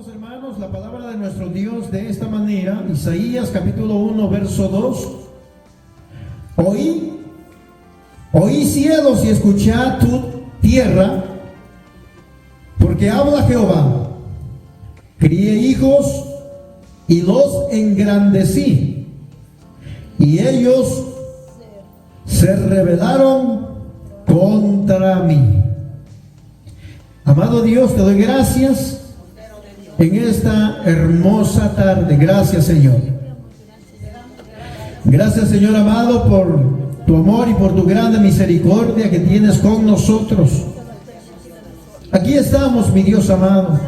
Amados hermanos, la palabra de nuestro Dios de esta manera, Isaías capítulo 1, verso 2. Oí cielos y escuchad tu tierra, porque habla Jehová. Crié hijos y los engrandecí, y ellos se rebelaron contra mí. Amado Dios, te doy gracias en esta hermosa tarde. Gracias, Señor. Gracias, Señor amado, por tu amor y por tu grande misericordia que tienes con nosotros. Aquí estamos, mi Dios amado.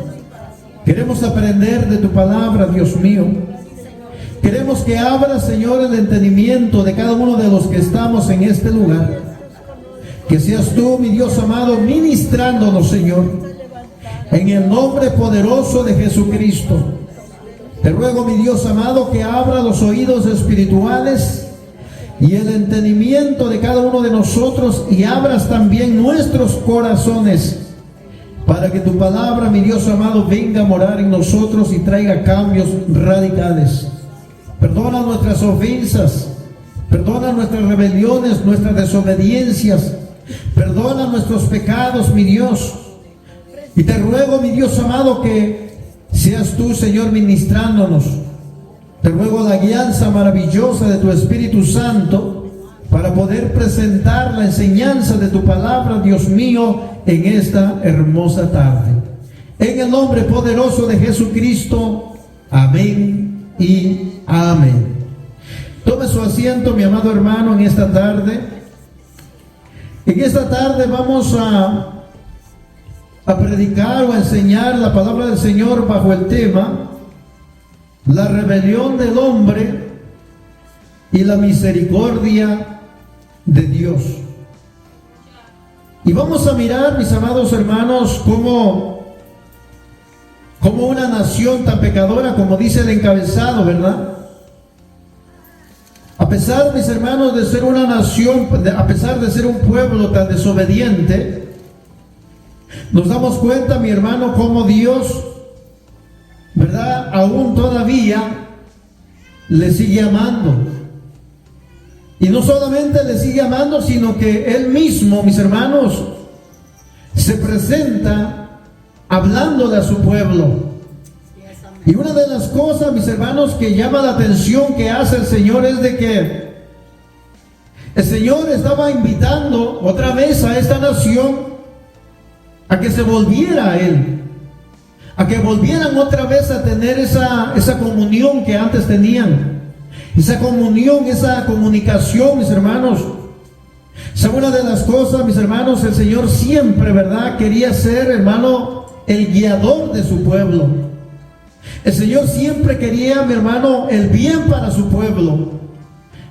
Queremos aprender de tu palabra, Dios mío. Queremos que abras, Señor, el entendimiento de cada uno de los que estamos en este lugar. Que seas tú, mi Dios amado, ministrándonos, Señor, en el nombre poderoso de Jesucristo. Te ruego, mi Dios amado, que abra los oídos espirituales y el entendimiento de cada uno de nosotros, y abras también nuestros corazones, para que tu palabra, mi Dios amado, venga a morar en nosotros y traiga cambios radicales. Perdona nuestras ofensas, perdona nuestras rebeliones, nuestras desobediencias, perdona nuestros pecados, mi Dios. Y te ruego, mi Dios amado, que seas tú, Señor, ministrándonos. Te ruego la guianza maravillosa de tu Espíritu Santo para poder presentar la enseñanza de tu palabra, Dios mío, en esta hermosa tarde. En el nombre poderoso de Jesucristo. Amén y amén. Tome su asiento, mi amado hermano, en esta tarde. En esta tarde vamos a predicar o a enseñar la palabra del Señor bajo el tema la rebelión del hombre y la misericordia de Dios. Y vamos a mirar, mis amados hermanos, cómo una nación tan pecadora, como dice el encabezado, ¿verdad? A pesar, mis hermanos, de ser una nación, a pesar de ser un pueblo tan desobediente, nos damos cuenta, mi hermano, cómo Dios, ¿verdad?, aún todavía le sigue amando. Y no solamente le sigue amando, sino que Él mismo, mis hermanos, se presenta hablándole a su pueblo. Y una de las cosas, mis hermanos, que llama la atención que hace el Señor es de que el Señor estaba invitando otra vez a esta nación a que se volviera a Él, a que volvieran otra vez a tener esa comunión que antes tenían, esa comunión, esa comunicación, mis hermanos. Es una de las cosas, mis hermanos, el Señor siempre, ¿verdad?, quería ser, hermano, el guiador de su pueblo. El Señor siempre quería, mi hermano, el bien para su pueblo.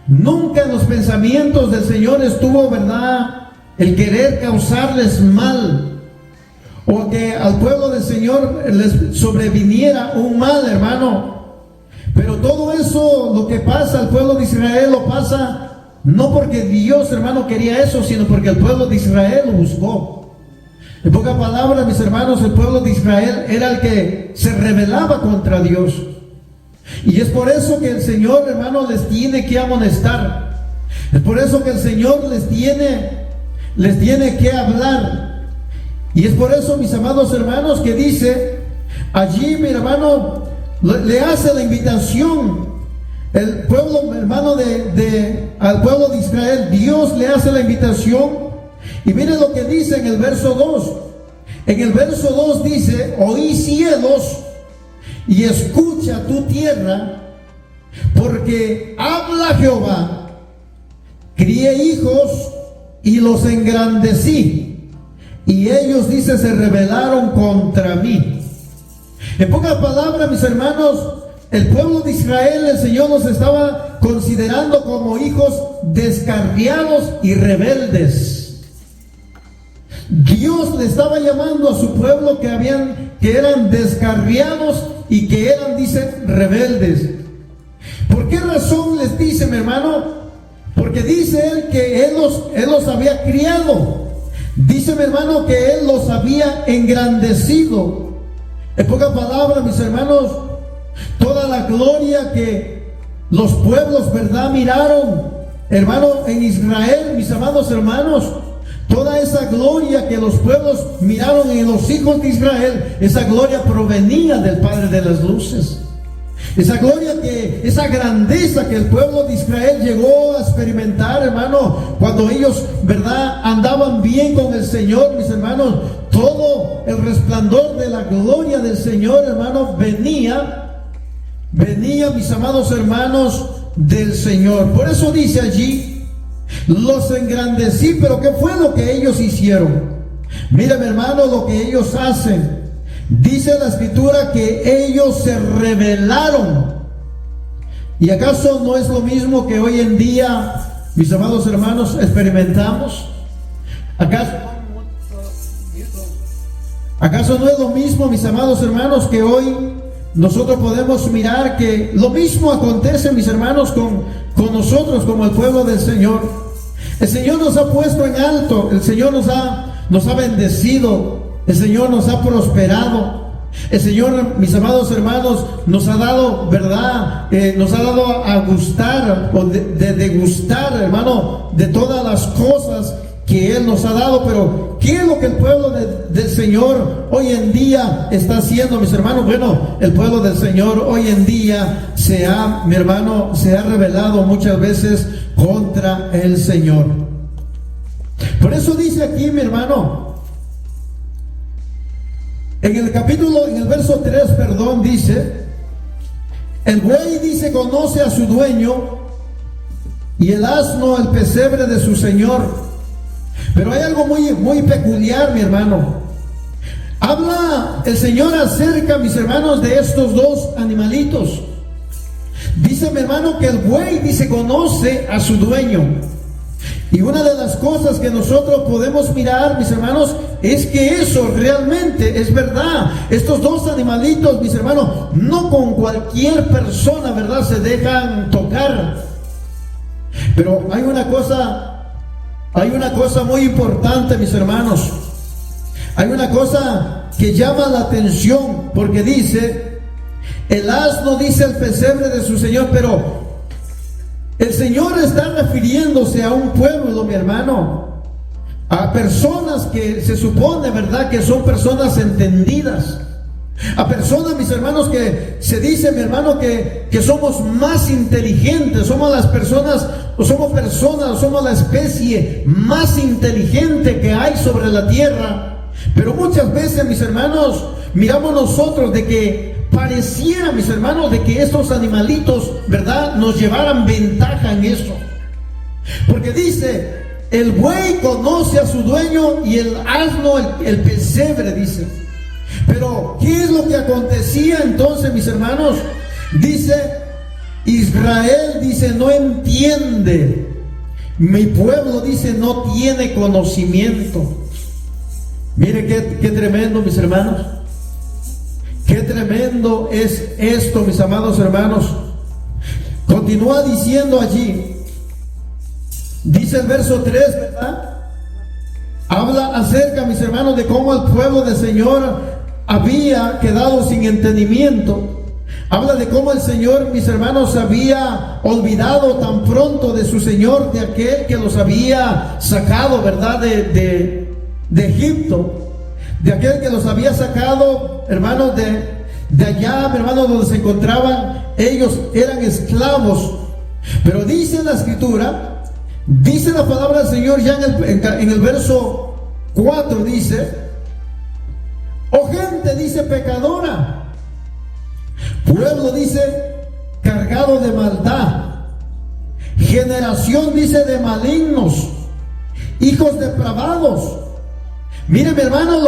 Nunca en los pensamientos del Señor estuvo, ¿verdad?, el querer causarles mal, o que al pueblo del Señor les sobreviniera un mal, hermano. Pero todo eso, lo que pasa al pueblo de Israel, lo pasa no porque Dios, hermano, quería eso, sino porque el pueblo de Israel lo buscó. En pocas palabras, mis hermanos, el pueblo de Israel era el que se rebelaba contra Dios. Y es por eso que el Señor, hermano, les tiene que amonestar. Es por eso que el Señor les tiene que hablar. Y es por eso, mis amados hermanos, que dice allí, mi hermano, le hace la invitación el pueblo, hermano, al pueblo de Israel. Dios le hace la invitación. Y miren lo que dice en el verso 2. En el verso 2 dice: oí cielos y escucha tu tierra, porque habla Jehová. Crié hijos y los engrandecí, y ellos, dice, se rebelaron contra mí. En pocas palabras, mis hermanos, el pueblo de Israel, el Señor los estaba considerando como hijos descarriados y rebeldes. Dios le estaba llamando a su pueblo que eran descarriados y que eran, dice, rebeldes. ¿Por qué razón les dice, mi hermano? Porque dice él que él los había criado. Dice, mi hermano, que Él los había engrandecido. En pocas palabras, mis hermanos, toda la gloria que los pueblos, ¿verdad?, miraron, hermano, en Israel, mis amados hermanos, toda esa gloria que los pueblos miraron en los hijos de Israel, esa gloria provenía del Padre de las luces. Esa gloria, esa grandeza que el pueblo de Israel llegó a experimentar, hermano, cuando ellos, ¿verdad?, andaban bien con el Señor, mis hermanos, todo el resplandor de la gloria del Señor, hermano, venía, mis amados hermanos, del Señor. Por eso dice allí, los engrandecí, pero ¿qué fue lo que ellos hicieron? Mira, mi hermano, lo que ellos hacen. Dice la Escritura que ellos se rebelaron. ¿Y acaso no es lo mismo que hoy en día, mis amados hermanos, experimentamos? ¿Acaso no es lo mismo, mis amados hermanos, que hoy nosotros podemos mirar que lo mismo acontece, mis hermanos, con nosotros como el pueblo del Señor? El Señor nos ha puesto en alto, el Señor nos ha bendecido, el Señor nos ha prosperado. El Señor, mis amados hermanos, nos ha dado, ¿verdad? Nos ha dado a gustar, o de degustar, hermano, de todas las cosas que Él nos ha dado. Pero ¿qué es lo que el pueblo del Señor hoy en día está haciendo, mis hermanos? Bueno, el pueblo del Señor hoy en día mi hermano, se ha rebelado muchas veces contra el Señor. Por eso dice aquí, mi hermano, en el verso 3, dice, el buey, dice, conoce a su dueño, y el asno el pesebre de su señor. Pero hay algo muy, muy peculiar, mi hermano. Habla el Señor acerca, mis hermanos, de estos dos animalitos. Dice, mi hermano, que el buey, dice, conoce a su dueño. Y una de las cosas que nosotros podemos mirar, mis hermanos, es que eso realmente es verdad. Estos dos animalitos, mis hermanos, no con cualquier persona, ¿verdad?, se dejan tocar. Pero hay una cosa muy importante, mis hermanos. Hay una cosa que llama la atención, porque dice, el asno, dice, el pesebre de su señor. Pero el Señor está refiriéndose a un pueblo, mi hermano, a personas que se supone, ¿verdad?, que son personas entendidas, a personas, mis hermanos, que se dice, mi hermano, que somos más inteligentes, somos la especie más inteligente que hay sobre la tierra. Pero muchas veces, mis hermanos, miramos nosotros de que pareciera, mis hermanos, de que estos animalitos, ¿verdad?, nos llevaran ventaja en eso. Porque dice, el buey conoce a su dueño y el asno el pesebre, dice. Pero ¿qué es lo que acontecía entonces, mis hermanos? Dice, Israel, dice, no entiende. Mi pueblo, dice, no tiene conocimiento. Mire qué tremendo, mis hermanos. Qué tremendo es esto, mis amados hermanos. Continúa diciendo allí. Dice el verso 3, ¿verdad? Habla acerca, mis hermanos, de cómo el pueblo del Señor había quedado sin entendimiento. Habla de cómo el Señor, mis hermanos, había olvidado tan pronto de su Señor, de aquel que los había sacado, ¿verdad?, de Egipto. De aquel que los había sacado, hermanos, de allá, hermanos, donde se encontraban. Ellos eran esclavos. Pero dice la Escritura, dice la palabra del Señor ya en el verso 4, dice, oh gente, dice, pecadora, pueblo, dice, cargado de maldad, generación, dice, de malignos, hijos depravados. Mire, mi hermano,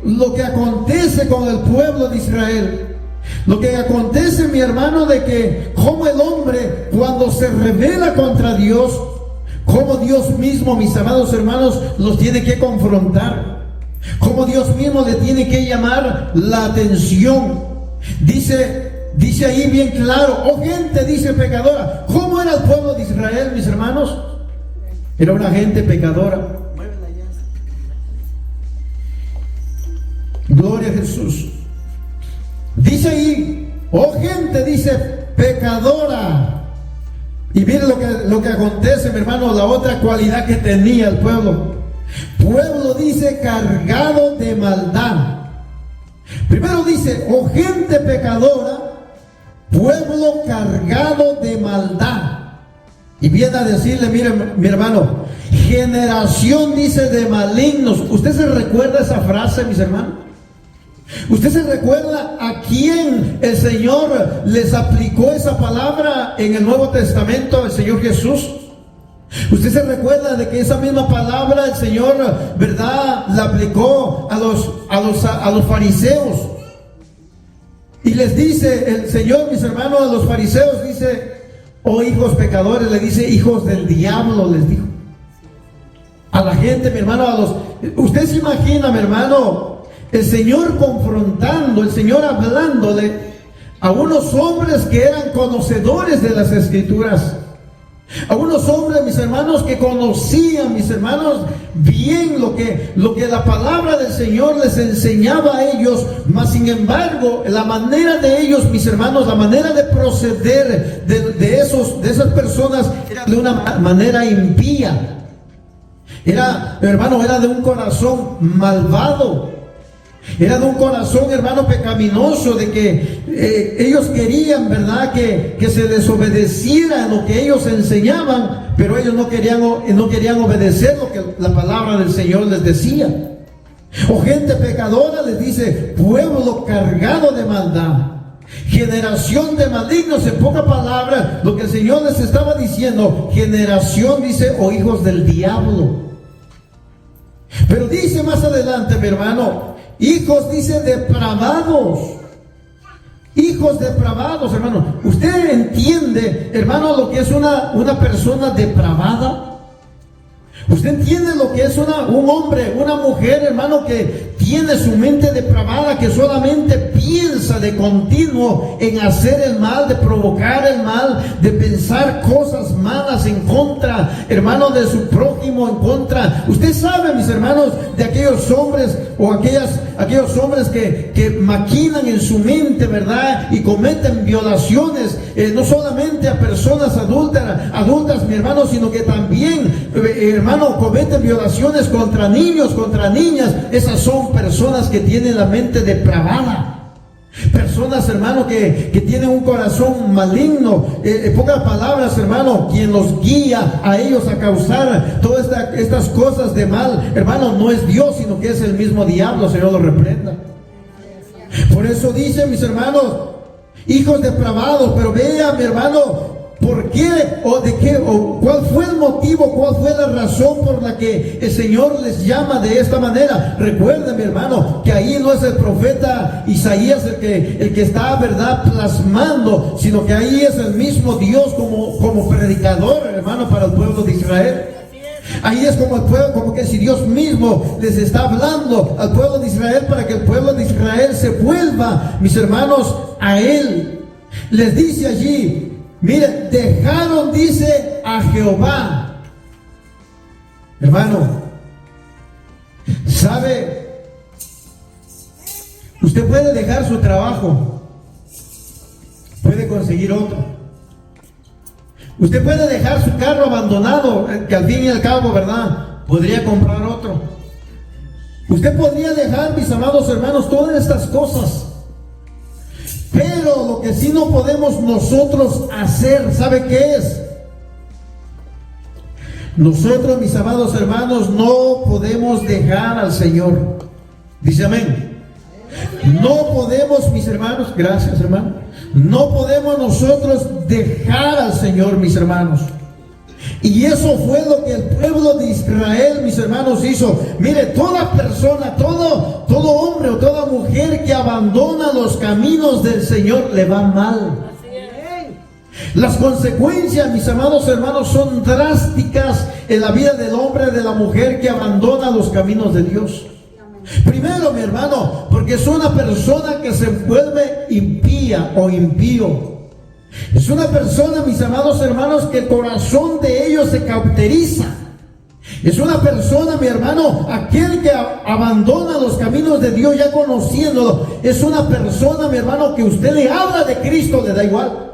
lo que acontece con el pueblo de Israel. Lo que acontece, mi hermano, de que como el hombre, cuando se rebela contra Dios, como Dios mismo, mis amados hermanos, los tiene que confrontar. Como Dios mismo le tiene que llamar la atención. Dice ahí bien claro, oh gente, dice, pecadora. ¿Cómo era el pueblo de Israel, mis hermanos? Era una gente pecadora. Gloria a Jesús. Dice ahí, oh gente, dice, pecadora. Y mire lo que acontece, mi hermano, la otra cualidad que tenía el pueblo. Pueblo, dice, cargado de maldad. Primero dice, oh gente pecadora, pueblo cargado de maldad. Y viene a decirle, mire mi hermano, generación, dice, de malignos. ¿Usted se recuerda esa frase, mis hermanos? ¿Usted se recuerda a quién el Señor les aplicó esa palabra en el Nuevo Testamento, el Señor Jesús? ¿Usted se recuerda de que esa misma palabra el Señor, verdad, la aplicó a los fariseos? Y les dice el Señor, mis hermanos, a los fariseos, dice, oh hijos pecadores, le dice, hijos del diablo, les dijo. A la gente, mi hermano, usted se imagina, mi hermano, el Señor confrontando, el Señor hablándole a unos hombres que eran conocedores de las Escrituras. A unos hombres, mis hermanos, que conocían, mis hermanos, bien lo que la palabra del Señor les enseñaba a ellos, mas sin embargo, la manera de ellos, mis hermanos, la manera de proceder de esas personas era de una manera impía. Era, hermano, era de un corazón malvado. Era de un corazón, hermano, pecaminoso, de que ellos querían, ¿verdad?, que se les obedeciera lo que ellos enseñaban, pero ellos no querían obedecer lo que la palabra del Señor les decía. O gente pecadora, les dice, pueblo cargado de maldad, generación de malignos. En pocas palabras, lo que el Señor les estaba diciendo, generación, dice, o hijos del diablo. Pero dice más adelante, mi hermano, hijos, dice, depravados. Hijos depravados, hermano. ¿Usted entiende, hermano, lo que es una persona depravada? ¿Usted entiende lo que es un hombre, una mujer, hermano, que tiene su mente depravada, que solamente piensa de continuo en hacer el mal, de provocar el mal, de pensar cosas malas en contra, hermano, de su prójimo, en contra? Usted sabe, mis hermanos, de aquellos hombres o aquellos hombres que maquinan en su mente, ¿verdad?, y cometen violaciones, no solamente a personas adultas, mi hermano, sino que también, hermano, cometen violaciones contra niños, contra niñas. Esas son personas que tienen la mente depravada. Personas, hermano, que tienen un corazón maligno. En pocas palabras, hermano, quien los guía a ellos a causar todas estas cosas de mal, hermano, no es Dios, sino que es el mismo diablo. Señor lo reprenda. Por eso dice, mis hermanos, hijos depravados. Pero vea, mi hermano, ¿por qué o cuál fue el motivo, cuál fue la razón por la que el Señor les llama de esta manera? Recuerden, mi hermano, que ahí no es el profeta Isaías el que está, ¿verdad?, plasmando, sino que ahí es el mismo Dios como predicador, hermano, para el pueblo de Israel. Ahí es como que si Dios mismo les está hablando al pueblo de Israel para que el pueblo de Israel se vuelva, mis hermanos, a Él. Les dice allí, mire, dejaron, dice, a Jehová. Hermano, ¿sabe? Usted puede dejar su trabajo, puede conseguir otro. Usted puede dejar su carro abandonado, que al fin y al cabo, ¿verdad?, podría comprar otro. Usted podría dejar, mis amados hermanos, todas estas cosas. Pero lo que sí no podemos nosotros hacer, ¿sabe qué es? Nosotros, mis amados hermanos, no podemos dejar al Señor. Dice amén. No podemos, mis hermanos, gracias, hermano. No podemos nosotros dejar al Señor, mis hermanos. Y eso fue lo que el pueblo de Israel, mis hermanos, hizo. Mire, toda persona, todo hombre o toda mujer que abandona los caminos del Señor le va mal. Las consecuencias, mis amados hermanos, son drásticas en la vida del hombre, de la mujer que abandona los caminos de Dios. Primero, mi hermano, porque es una persona que se vuelve impía o impío. Es una persona, mis amados hermanos, que el corazón de ellos se cauteriza. Es una persona, mi hermano, aquel que abandona los caminos de Dios ya conociéndolo. Es una persona, mi hermano, que usted le habla de Cristo, le da igual.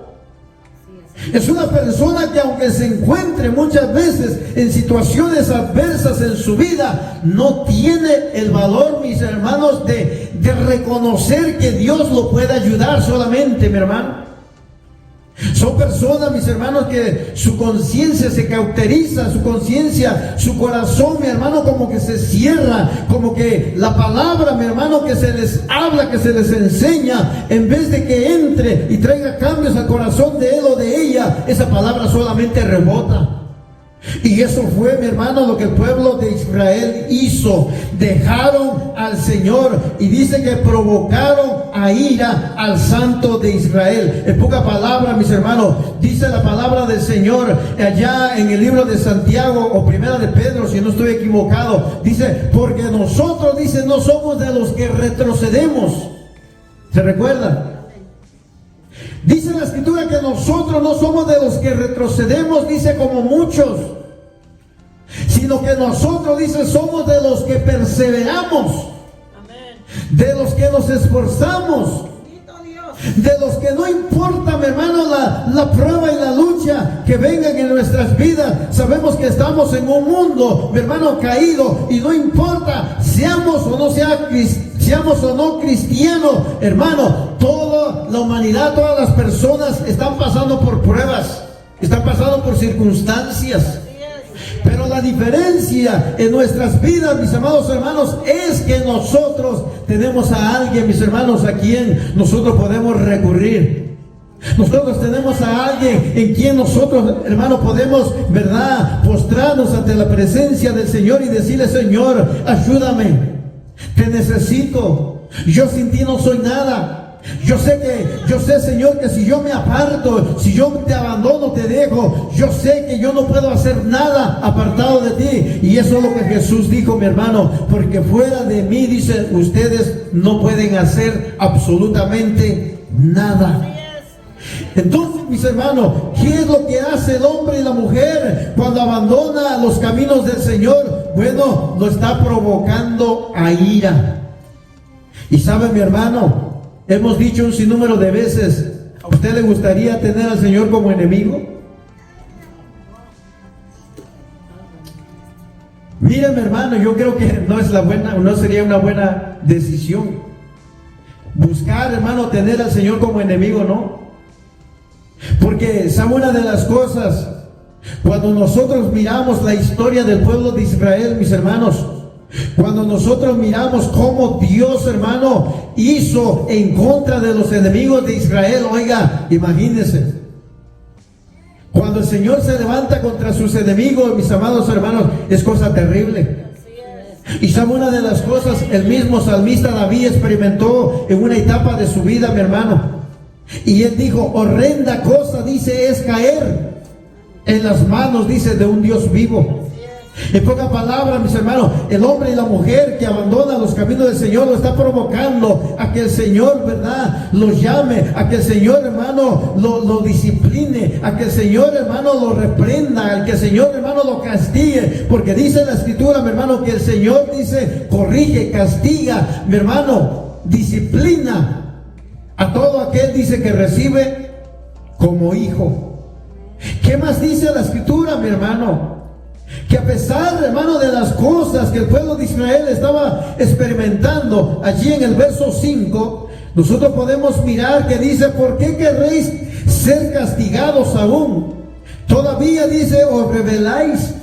Es una persona que aunque se encuentre muchas veces en situaciones adversas en su vida, no tiene el valor, mis hermanos, de reconocer que Dios lo puede ayudar solamente, mi hermano. Son personas, mis hermanos, que su conciencia se cauteriza, su conciencia, su corazón, mi hermano, como que se cierra, como que la palabra, mi hermano, que se les habla, que se les enseña, en vez de que entre y traiga cambios al corazón de él o de ella, esa palabra solamente rebota. Y eso fue, mi hermano, lo que el pueblo de Israel hizo. Dejaron al Señor y dice que provocaron a ira al Santo de Israel. En pocas palabras, mis hermanos, dice la palabra del Señor allá en el libro de Santiago o primera de Pedro, si no estoy equivocado, dice, porque nosotros, dice, no somos de los que retrocedemos. ¿Se recuerdan? Dice la Escritura que nosotros no somos de los que retrocedemos, dice, como muchos, sino que nosotros, dice, somos de los que perseveramos. Amén. De los que nos esforzamos, de los que no importa, mi hermano, la prueba y la lucha que vengan en nuestras vidas. Sabemos que estamos en un mundo, mi hermano, caído, y no importa, seamos o no cristianos, hermano, toda la humanidad, todas las personas están pasando por pruebas, están pasando por circunstancias. Pero la diferencia en nuestras vidas, mis amados hermanos, es que nosotros tenemos a alguien, mis hermanos, a quien nosotros podemos recurrir. Nosotros tenemos a alguien en quien nosotros, hermanos, podemos, ¿verdad?, postrarnos ante la presencia del Señor y decirle, Señor, ayúdame, te necesito, yo sin ti no soy nada. Yo sé, Señor, que si yo me aparto, si yo te abandono, te dejo, yo sé que yo no puedo hacer nada apartado de ti. Y eso es lo que Jesús dijo, mi hermano, porque fuera de mí, dice, ustedes no pueden hacer absolutamente nada. Entonces, mis hermanos, ¿qué es lo que hace el hombre y la mujer cuando abandona los caminos del Señor? Bueno, lo está provocando a ira. Y sabe, mi hermano, hemos dicho un sinnúmero de veces, ¿a usted le gustaría tener al Señor como enemigo? Mire, mi hermano, yo creo que no sería una buena decisión buscar, hermano, tener al Señor como enemigo, ¿no? Porque sabe una de las cosas, cuando nosotros miramos la historia del pueblo de Israel, mis hermanos, cuando nosotros miramos cómo Dios, hermano, hizo en contra de los enemigos de Israel, oiga, imagínense, cuando el Señor se levanta contra sus enemigos, mis amados hermanos, es cosa terrible. Y sabe una de las cosas, el mismo salmista David experimentó en una etapa de su vida, mi hermano, y él dijo, horrenda cosa, dice, es caer en las manos, dice, de un Dios vivo. En pocas palabras, mis hermanos, el hombre y la mujer que abandona los caminos del Señor lo está provocando a que el Señor, ¿verdad?, los llame, a que el Señor, hermano, lo discipline, a que el Señor, hermano, lo reprenda, a que el Señor, hermano, lo castigue, porque dice la Escritura, mi hermano, que el Señor, dice, corrige, castiga, mi hermano, disciplina a todo aquel, dice, que recibe como hijo. ¿Qué más dice la Escritura, mi hermano? Que a pesar, hermano, de las cosas que el pueblo de Israel estaba experimentando, allí en el verso 5, nosotros podemos mirar que dice, ¿por qué querréis ser castigados aún? Todavía dice, os rebeláis.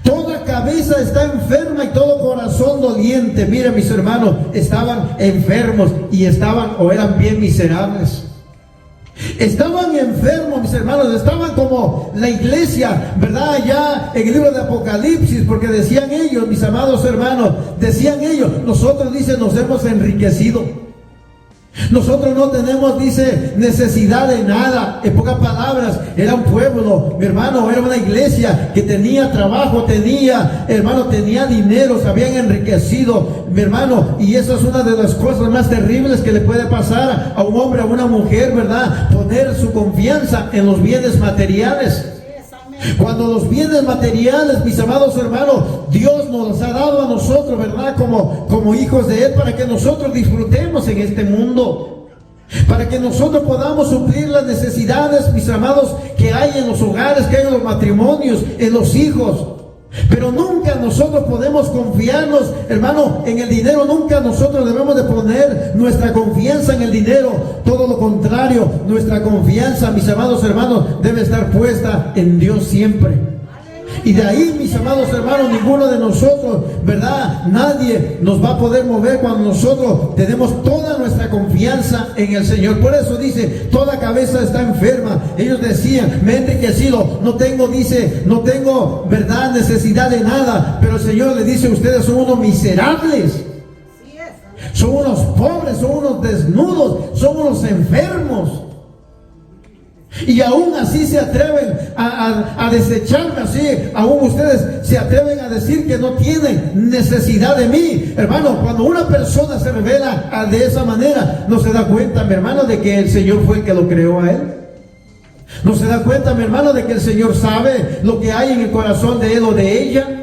Toda cabeza está enferma y todo corazón doliente. Mira, mis hermanos, estaban enfermos y estaban o eran bien miserables. Estaban enfermos, mis hermanos, estaban como la iglesia, ¿verdad? Allá en el libro de Apocalipsis, porque decían ellos, mis amados hermanos, decían ellos, nosotros, dice, nos hemos enriquecido. Nosotros no tenemos, dice, necesidad de nada. En pocas palabras, era un pueblo, mi hermano, era una iglesia que tenía trabajo, tenía dinero, se habían enriquecido, mi hermano, y esa es una de las cosas más terribles que le puede pasar a un hombre, a una mujer, ¿verdad? Poner su confianza en los bienes materiales. Cuando los bienes materiales, mis amados hermanos, Dios nos los ha dado a nosotros, ¿verdad? Como hijos de Él, para que nosotros disfrutemos en este mundo. Para que nosotros podamos suplir las necesidades, mis amados, que hay en los hogares, que hay en los matrimonios, en los hijos. Pero nunca nosotros podemos confiarnos, hermano, en el dinero. Nunca nosotros debemos de poner nuestra confianza en el dinero. Todo lo contrario, nuestra confianza, mis amados hermanos, debe estar puesta en Dios siempre. Y de ahí, mis amados hermanos, ninguno de nosotros, ¿verdad? Nadie nos va a poder mover cuando nosotros tenemos toda nuestra confianza en el Señor. Por eso dice, toda cabeza está enferma. Ellos decían, me he enriquecido, no tengo, ¿verdad?, necesidad de nada. Pero el Señor le dice, ustedes son unos miserables. Son unos pobres, son unos desnudos, son unos enfermos. Y aún así se atreven a desecharme así. Aún ustedes se atreven a decir que no tienen necesidad de mí. Hermano, cuando una persona se revela de esa manera, no se da cuenta, mi hermano, de que el Señor fue el que lo creó a él. No se da cuenta, mi hermano, de que el Señor sabe lo que hay en el corazón de él o de ella.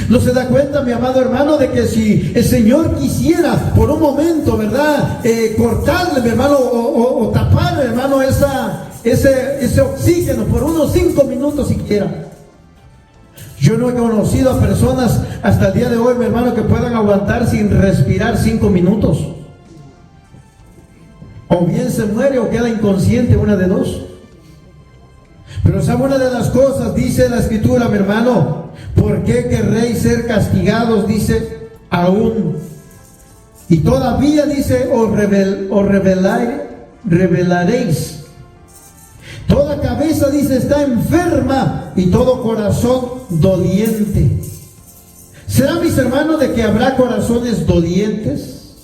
No se da cuenta, mi amado hermano, de que si el Señor quisiera por un momento, ¿verdad?, cortarle, mi hermano, o tapar, hermano, ese oxígeno por unos 5 minutos siquiera. Yo no he conocido a personas hasta el día de hoy, mi hermano, que puedan aguantar sin respirar 5 minutos. O bien se muere o queda inconsciente, una de dos. Pero sabe, una de las cosas, dice la Escritura, mi hermano, ¿por qué querréis ser castigados? Dice, aún. Y todavía dice, os revelaréis. Toda cabeza, dice, está enferma y todo corazón doliente. ¿Será, mis hermanos, de que habrá corazones dolientes?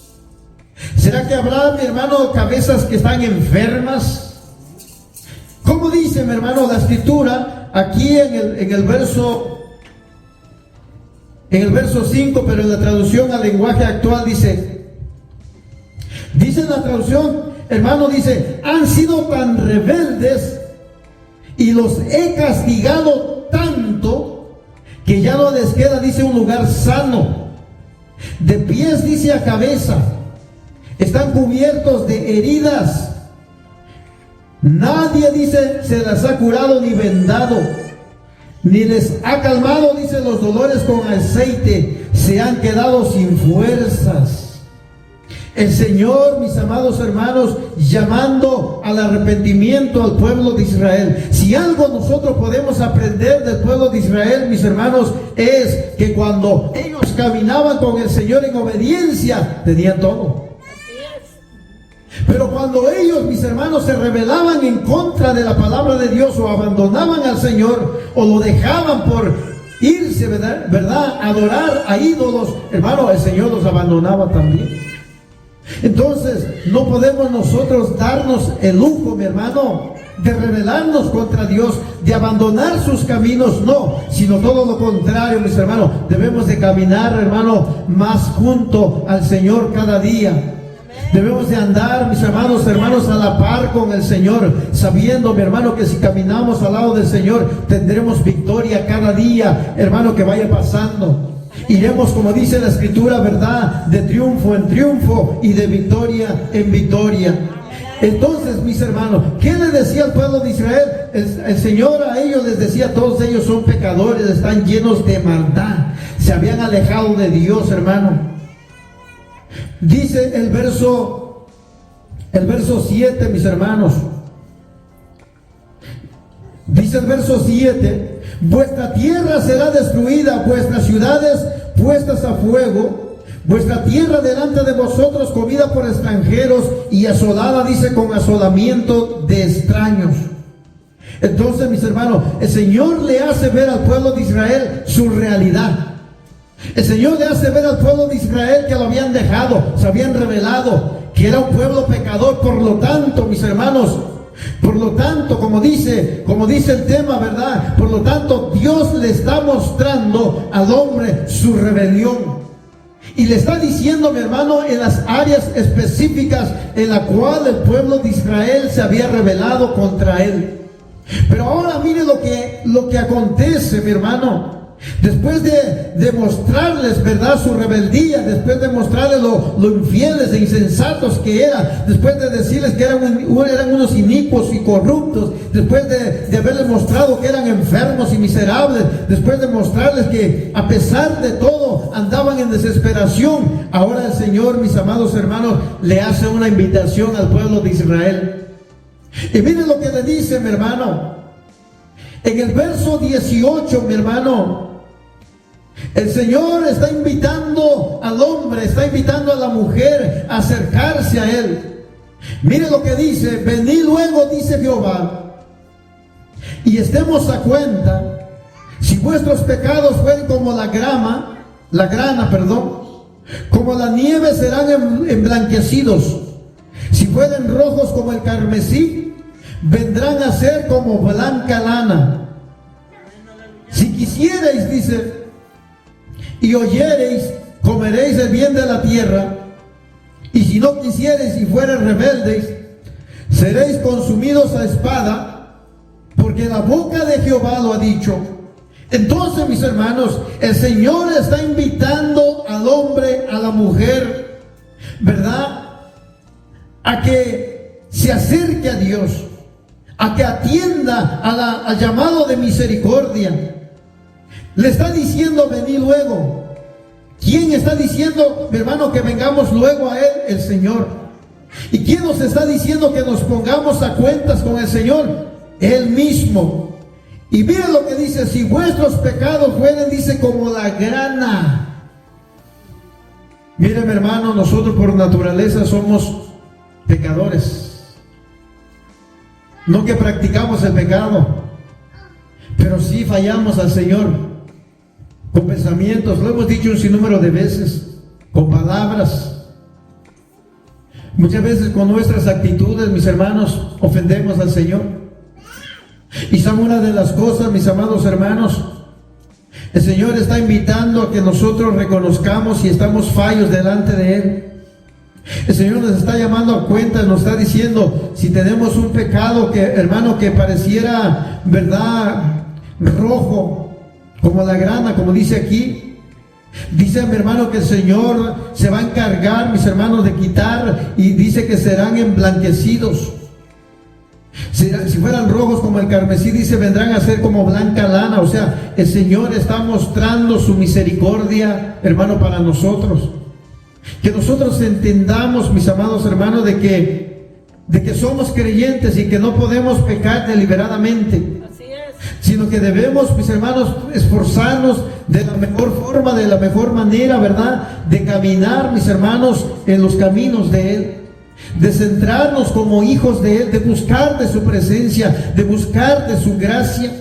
¿Será que habrá, mi hermano, cabezas que están enfermas? ¿Cómo dice, mi hermano, la Escritura aquí en el verso 5, pero en la traducción al lenguaje actual dice en la traducción, hermano, dice, han sido tan rebeldes y los he castigado tanto que ya no les queda, dice, un lugar sano. De pies, dice, a cabeza, están cubiertos de heridas. Nadie, dice, se las ha curado ni vendado, ni les ha calmado, dice, los dolores con aceite. Se han quedado sin fuerzas. El Señor, mis amados hermanos, llamando al arrepentimiento al pueblo de Israel. Si algo nosotros podemos aprender del pueblo de Israel, mis hermanos, es que cuando ellos caminaban con el Señor en obediencia, tenían todo. Pero cuando ellos, mis hermanos, se rebelaban en contra de la palabra de Dios, o abandonaban al Señor, o lo dejaban por irse, ¿verdad?, a adorar a ídolos, hermano, el Señor los abandonaba también. Entonces, no podemos nosotros darnos el lujo, mi hermano, de rebelarnos contra Dios, de abandonar sus caminos, no, sino todo lo contrario, mis hermanos. Debemos de caminar, hermano, más junto al Señor cada día. Debemos de andar, mis hermanos, a la par con el Señor, sabiendo, mi hermano, que si caminamos al lado del Señor, tendremos victoria cada día, hermano, que vaya pasando. Iremos, como dice la Escritura, ¿verdad?, de triunfo en triunfo y de victoria en victoria. Entonces, mis hermanos, ¿qué le decía al pueblo de Israel? El Señor a ellos les decía, todos ellos son pecadores, están llenos de maldad, se habían alejado de Dios, hermano. Dice el verso 7, mis hermanos. Dice el verso 7, vuestra tierra será destruida, vuestras ciudades puestas a fuego, vuestra tierra delante de vosotros comida por extranjeros y asolada, dice, con asolamiento de extraños. Entonces, mis hermanos, el Señor le hace ver al pueblo de Israel su realidad. El Señor le hace ver al pueblo de Israel que lo habían dejado, se habían rebelado, que era un pueblo pecador. Por lo tanto, mis hermanos, por lo tanto, como dice el tema, ¿verdad?, por lo tanto, Dios le está mostrando al hombre su rebelión. Y le está diciendo, mi hermano, en las áreas específicas en la cual el pueblo de Israel se había rebelado contra él. Pero ahora mire lo que acontece, mi hermano. Después de demostrarles, ¿verdad?, su rebeldía, después de mostrarles lo infieles e insensatos que eran, después de decirles que eran unos inicuos y corruptos, después de haberles mostrado que eran enfermos y miserables, después de mostrarles que a pesar de todo andaban en desesperación, ahora el Señor, mis amados hermanos, le hace una invitación al pueblo de Israel. Y miren lo que le dice, mi hermano. En el verso 18, mi hermano, el Señor está invitando al hombre, está invitando a la mujer a acercarse a Él. Mire lo que dice: venid luego, dice Jehová, y estemos a cuenta. Si vuestros pecados fueren como la grana, como la nieve serán emblanquecidos. Si fueren rojos como el carmesí, vendrán a ser como blanca lana. Si quisierais, dice, y oyereis, comeréis el bien de la tierra. Y si no quisiereis y fuereis rebeldes, seréis consumidos a espada, porque la boca de Jehová lo ha dicho. Entonces, mis hermanos, el Señor está invitando al hombre, a la mujer, ¿verdad?, a que se acerque a Dios, a que atienda al llamado de misericordia. Le está diciendo: venid luego. ¿Quién está diciendo, mi hermano, que vengamos luego a Él? El Señor. ¿Y quién nos está diciendo que nos pongamos a cuentas con el Señor? Él mismo. Y miren lo que dice: si vuestros pecados fueren, dice, como la grana. Miren, mi hermano, nosotros por naturaleza somos pecadores. No que practicamos el pecado, pero sí fallamos al Señor. Con pensamientos, lo hemos dicho un sinnúmero de veces, con palabras. Muchas veces con nuestras actitudes, mis hermanos, ofendemos al Señor. Y son una de las cosas, mis amados hermanos, el Señor está invitando a que nosotros reconozcamos si estamos fallos delante de Él. El Señor nos está llamando a cuenta, nos está diciendo si tenemos un pecado que, hermano, que pareciera, ¿verdad?, rojo, como la grana, como dice aquí. Dice, mi hermano, que el Señor se va a encargar, mis hermanos, de quitar, y dice que serán emblanquecidos. Si fueran rojos como el carmesí, dice, vendrán a ser como blanca lana. O sea, el Señor está mostrando su misericordia, hermano, para nosotros. Que nosotros entendamos, mis amados hermanos, de que somos creyentes y que no podemos pecar deliberadamente, sino que debemos, mis hermanos, esforzarnos de la mejor forma, de la mejor manera, ¿verdad?, de caminar, mis hermanos, en los caminos de Él, de centrarnos como hijos de Él, de buscar de su presencia, de buscar de su gracia,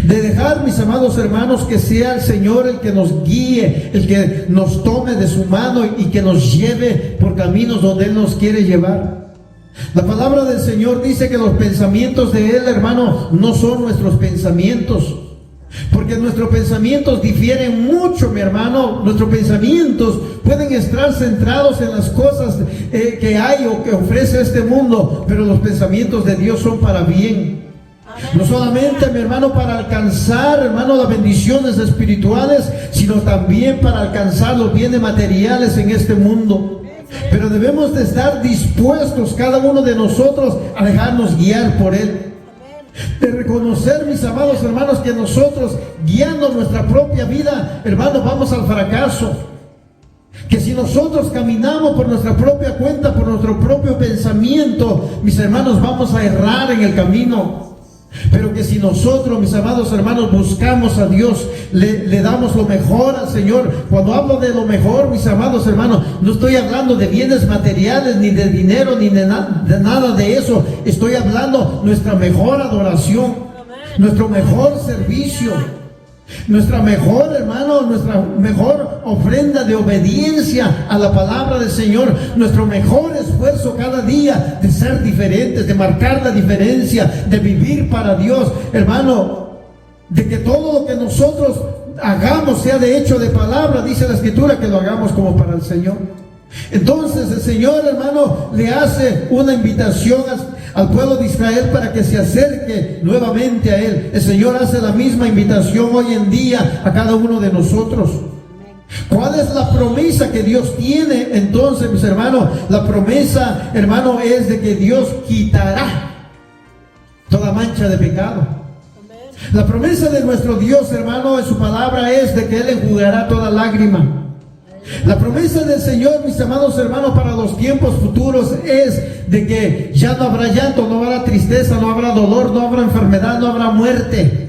de dejar, mis amados hermanos, que sea el Señor el que nos guíe, el que nos tome de su mano y que nos lleve por caminos donde Él nos quiere llevar. La palabra del Señor dice que los pensamientos de Él, hermano, no son nuestros pensamientos, porque nuestros pensamientos difieren mucho, mi hermano. Nuestros pensamientos pueden estar centrados en las cosas que hay o que ofrece este mundo, pero los pensamientos de Dios son para bien. No solamente, mi hermano, para alcanzar, hermano, las bendiciones espirituales, sino también para alcanzar los bienes materiales en este mundo. Pero debemos de estar dispuestos, cada uno de nosotros, a dejarnos guiar por Él. De reconocer, mis amados hermanos, que nosotros, guiando nuestra propia vida, hermanos, vamos al fracaso. Que si nosotros caminamos por nuestra propia cuenta, por nuestro propio pensamiento, mis hermanos, vamos a errar en el camino. Pero que si nosotros, mis amados hermanos, buscamos a Dios, le damos lo mejor al Señor. Cuando hablo de lo mejor, mis amados hermanos, no estoy hablando de bienes materiales, ni de dinero, ni de nada de eso. Estoy hablando nuestra mejor adoración, nuestro mejor servicio, nuestra mejor, hermano, nuestra mejor ofrenda de obediencia a la palabra del Señor, nuestro mejor esfuerzo cada día de ser diferentes, de marcar la diferencia, de vivir para Dios, hermano, de que todo lo que nosotros hagamos sea de hecho de palabra. Dice la Escritura que lo hagamos como para el Señor. Entonces el Señor, hermano, le hace una invitación al pueblo de Israel para que se acerque nuevamente a Él. El Señor hace la misma invitación hoy en día a cada uno de nosotros. ¿Cuál es la promesa que Dios tiene? Entonces, mis hermanos, la promesa, hermano, es de que Dios quitará toda mancha de pecado. La promesa de nuestro Dios, hermano, en su palabra es de que Él enjugará toda lágrima. La promesa del Señor, mis amados hermanos, para los tiempos futuros es de que ya no habrá llanto, no habrá tristeza, no habrá dolor, no habrá enfermedad, no habrá muerte.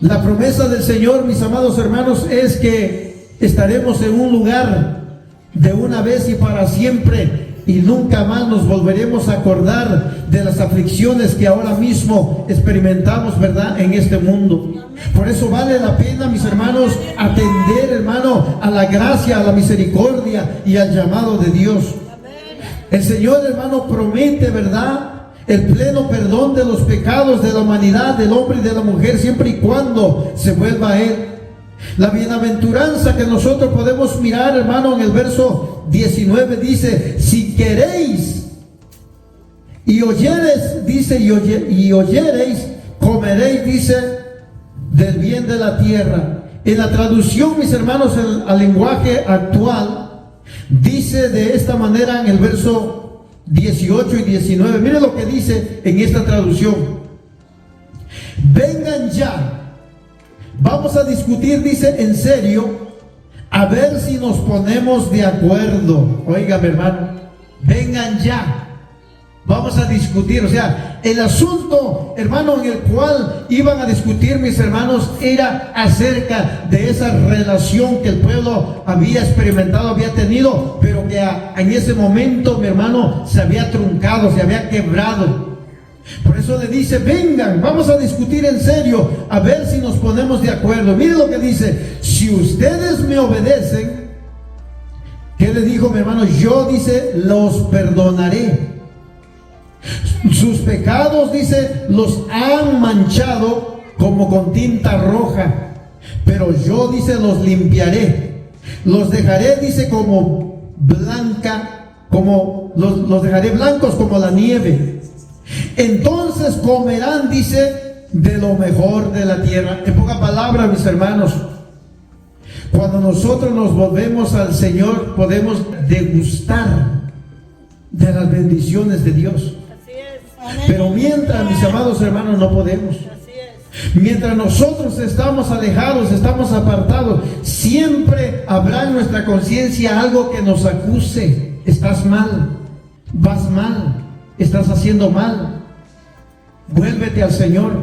La promesa del Señor, mis amados hermanos, es que estaremos en un lugar de una vez y para siempre, y nunca más nos volveremos a acordar de las aflicciones que ahora mismo experimentamos, ¿verdad?, en este mundo. Por eso vale la pena, mis hermanos, atender, hermano, a la gracia, a la misericordia y al llamado de Dios. El Señor, hermano, promete, ¿verdad?, el pleno perdón de los pecados de la humanidad, del hombre y de la mujer, siempre y cuando se vuelva a Él. La bienaventuranza que nosotros podemos mirar, hermano, en el verso 19 dice: si queréis y oyereis, dice, y oyereis, comeréis, dice, del bien de la tierra. En la traducción, mis hermanos, al lenguaje actual, dice de esta manera en el verso 18 y 19. Mire lo que dice en esta traducción: vengan ya, vamos a discutir, dice, en serio, a ver si nos ponemos de acuerdo. Óigame, hermano, vengan ya, vamos a discutir. O sea, el asunto, hermano, en el cual iban a discutir, mis hermanos, era acerca de esa relación que el pueblo había experimentado, había tenido, pero que en ese momento, mi hermano, se había truncado, se había quebrado. Por eso le dice: vengan, vamos a discutir en serio, a ver si nos ponemos de acuerdo. Mire lo que dice: si ustedes me obedecen, ¿qué le dijo, mi hermano? Yo, dice, los perdonaré. Sus pecados, dice, los han manchado como con tinta roja, pero yo, dice, los limpiaré. Los dejaré, dice, como blanca, como los dejaré blancos como la nieve. Entonces comerán, dice, de lo mejor de la tierra. En pocas palabras, mis hermanos, cuando nosotros nos volvemos al Señor, podemos degustar de las bendiciones de Dios. Pero mientras, mis amados hermanos, no podemos. Mientras nosotros estamos alejados, estamos apartados, siempre habrá en nuestra conciencia algo que nos acuse. Estás mal, vas mal, estás haciendo mal. Vuélvete al Señor.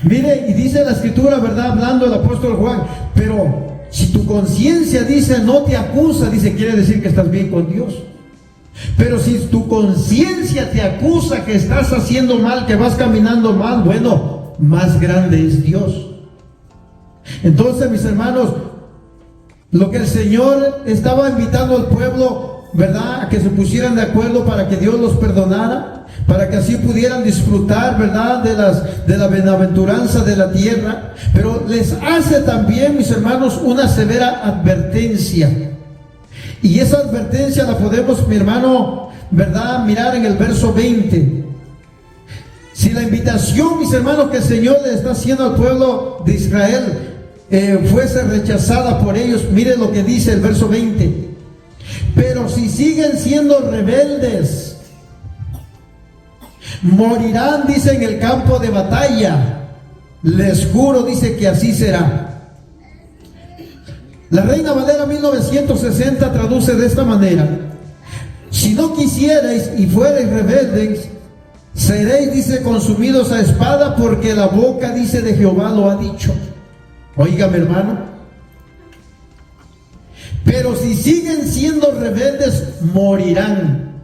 Mire, y dice la Escritura, ¿verdad?, hablando el apóstol Juan: pero si tu conciencia, dice, no te acusa, dice, quiere decir que estás bien con Dios. Pero si tu conciencia te acusa que estás haciendo mal, que vas caminando mal, bueno, más grande es Dios. Entonces, mis hermanos, lo que el Señor estaba invitando al pueblo, ¿verdad?, a que se pusieran de acuerdo para que Dios los perdonara, para que así pudieran disfrutar, ¿verdad?, de la bienaventuranza de la tierra. Pero les hace también, mis hermanos, una severa advertencia. Y esa advertencia la podemos, mi hermano, ¿verdad?, mirar en el verso 20. Si la invitación, mis hermanos, que el Señor le está haciendo al pueblo de Israel fuese rechazada por ellos, mire lo que dice el verso 20: pero si siguen siendo rebeldes, morirán, dice, en el campo de batalla. Les juro, dice, que así será. La Reina Valera 1960 traduce de esta manera: si no quisierais y fuereis rebeldes, seréis, dice, consumidos a espada, porque la boca, dice, de Jehová lo ha dicho. Óigame, hermano. Pero si siguen siendo rebeldes, morirán.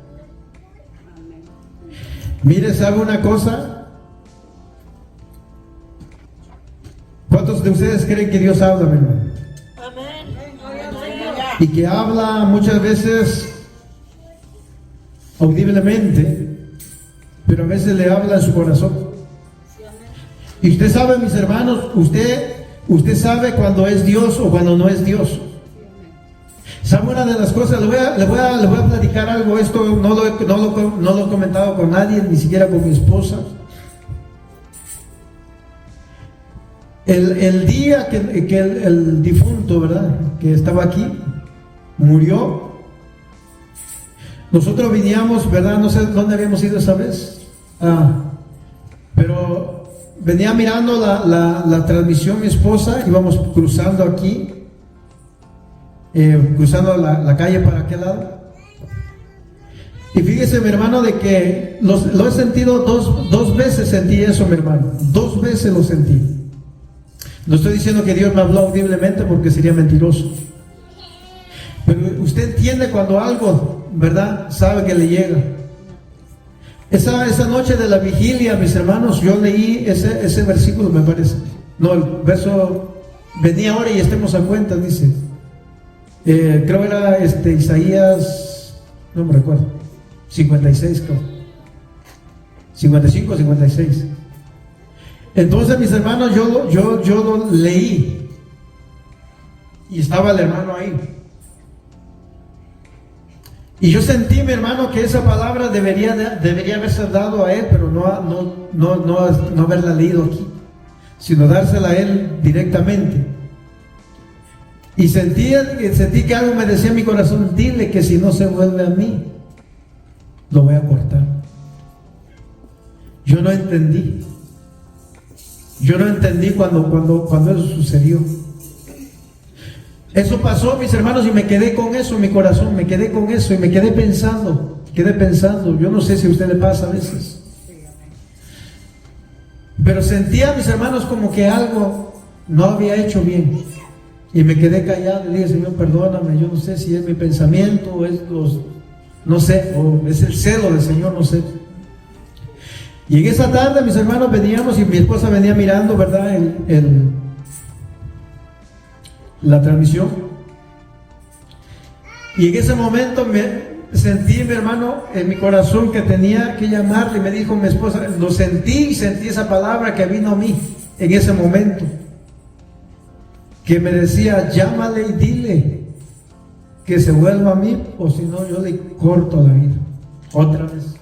Mire, ¿sabe una cosa? ¿Cuántos de ustedes creen que Dios habla, mi hermano? Y que habla muchas veces audiblemente, pero a veces le habla en su corazón. Y usted sabe, mis hermanos, usted sabe cuando es Dios o cuando no es Dios. ¿Sabe una de las cosas? Le voy a platicar algo. Esto no lo he comentado con nadie, ni siquiera con mi esposa. El día que el difunto, ¿verdad?, que estaba aquí, murió, nosotros veníamos, ¿verdad?, no sé dónde habíamos ido esa vez, pero venía mirando la transmisión mi esposa, íbamos cruzando aquí, cruzando la calle para aquel lado, y fíjese, mi hermano, de que lo he sentido dos veces, sentí eso, mi hermano, 2 veces lo sentí. No estoy diciendo que Dios me habló audiblemente porque sería mentiroso, pero usted entiende cuando algo, ¿verdad?, sabe que le llega. Esa noche de la vigilia, mis hermanos, yo leí ese versículo, me parece. No, el verso, venía ahora y estemos a cuenta, dice. Creo era Isaías, no me recuerdo, 56 creo. 55, 56. Entonces, mis hermanos, yo lo leí y estaba el hermano ahí. Y yo sentí, mi hermano, que esa palabra debería haberse dado a él, pero no haberla leído aquí, sino dársela a él directamente. Y sentí que algo me decía en mi corazón: dile que si no se vuelve a mí, lo voy a cortar. Yo no entendí. Yo no entendí cuando eso sucedió. Eso pasó, mis hermanos, y me quedé con eso en mi corazón, me quedé con eso y me quedé pensando. Yo no sé si a usted le pasa a veces, pero sentía, mis hermanos, como que algo no había hecho bien. Y me quedé callado y dije: Señor, perdóname, yo no sé si es mi pensamiento o es no sé, o es el celo del Señor, no sé. Y en esa tarde, mis hermanos, veníamos y mi esposa venía mirando, ¿verdad?, la transmisión. Y en ese momento me sentí, mi hermano, en mi corazón que tenía que llamarle. Y me dijo mi esposa, lo sentí y sentí esa palabra que vino a mí en ese momento, que me decía: llámale y dile que se vuelva a mí, o si no, yo le corto la vida. Otra vez.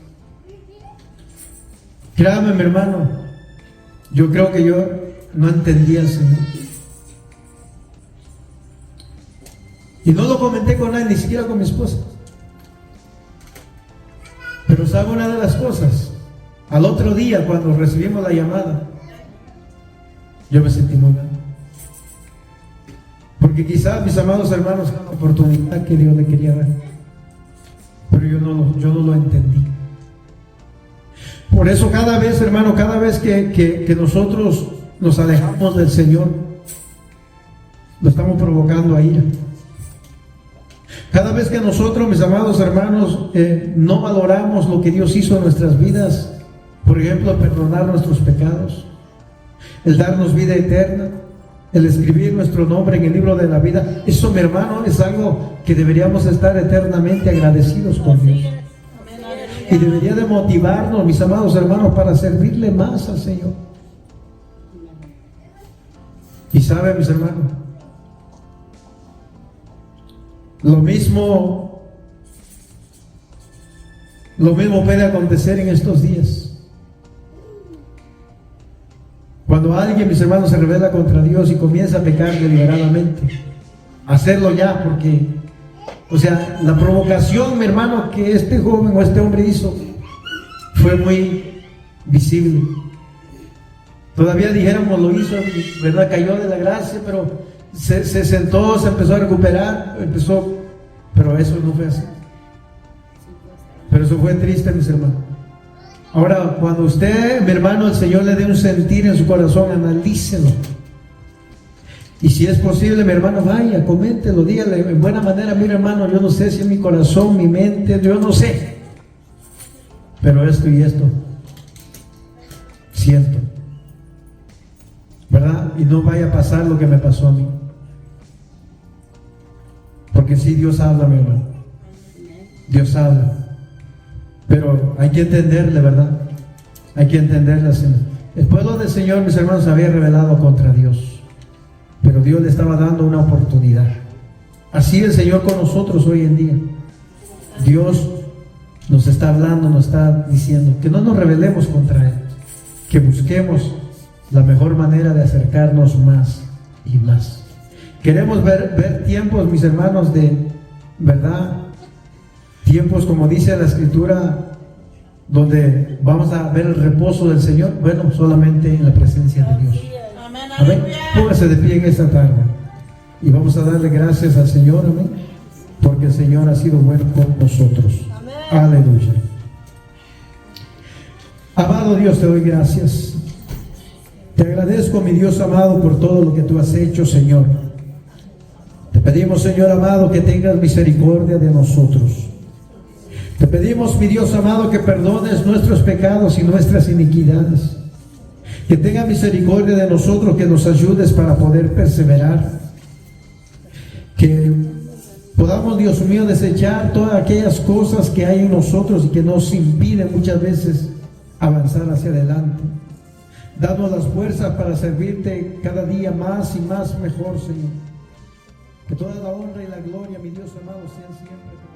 Créame, mi hermano, yo creo que yo no entendía al Señor. Y no lo comenté con nadie, ni siquiera con mi esposa. Pero sabe una de las cosas, al otro día, cuando recibimos la llamada, yo me sentí muy mal. Porque quizás, mis amados hermanos, era una oportunidad que Dios le quería dar, pero yo no lo entendí. Por eso cada vez, hermano, cada vez que nosotros nos alejamos del Señor, lo estamos provocando a ira. Cada vez que nosotros, mis amados hermanos, no valoramos lo que Dios hizo en nuestras vidas, por ejemplo, el perdonar nuestros pecados, el darnos vida eterna, el escribir nuestro nombre en el libro de la vida, eso, mi hermano, es algo que deberíamos estar eternamente agradecidos con Dios. Y debería de motivarnos, mis amados hermanos, para servirle más al Señor. Y sabe, mis hermanos, lo mismo puede acontecer en estos días. Cuando alguien, mis hermanos, se rebela contra Dios y comienza a pecar deliberadamente, hacerlo ya, porque, o sea, la provocación, mi hermano, que este joven o este hombre hizo fue muy visible. Todavía dijéramos, lo hizo, ¿verdad?, cayó de la gracia, pero se sentó, se empezó a recuperar, pero eso no fue así. Pero eso fue triste, mis hermanos. Ahora, cuando usted, mi hermano, el Señor le dé un sentir en su corazón, analícelo. Y si es posible, mi hermano, vaya, coméntelo, dígale en buena manera: mira, hermano, yo no sé si es mi corazón, mi mente, yo no sé, pero esto y esto siento, ¿verdad? Y no vaya a pasar lo que me pasó a mí. Porque sí, Dios habla, mi hermano. Dios habla. Pero hay que entenderle, ¿verdad? Hay que entenderle, Señor. El pueblo del Señor, mis hermanos, se había rebelado contra Dios, pero Dios le estaba dando una oportunidad. Así el Señor con nosotros hoy en día. Dios nos está hablando, nos está diciendo que no nos rebelemos contra Él, que busquemos la mejor manera de acercarnos más y más. Queremos ver tiempos, mis hermanos, de verdad, tiempos como dice la Escritura, donde vamos a ver el reposo del Señor. Bueno, solamente en la presencia de Dios. Amén. Póngase de pie en esta tarde y vamos a darle gracias al Señor, amén, porque el Señor ha sido bueno con nosotros. Amén. Aleluya. Amado Dios, te doy gracias. Te agradezco, mi Dios amado, por todo lo que tú has hecho, Señor. Te pedimos, Señor amado, que tengas misericordia de nosotros. Te pedimos, mi Dios amado, que perdones nuestros pecados y nuestras iniquidades. Que tengas misericordia de nosotros, que nos ayudes para poder perseverar. Que podamos, Dios mío, desechar todas aquellas cosas que hay en nosotros y que nos impiden muchas veces avanzar hacia adelante. Danos las fuerzas para servirte cada día más y más mejor, Señor. Que toda la honra y la gloria, mi Dios amado, sean siempre.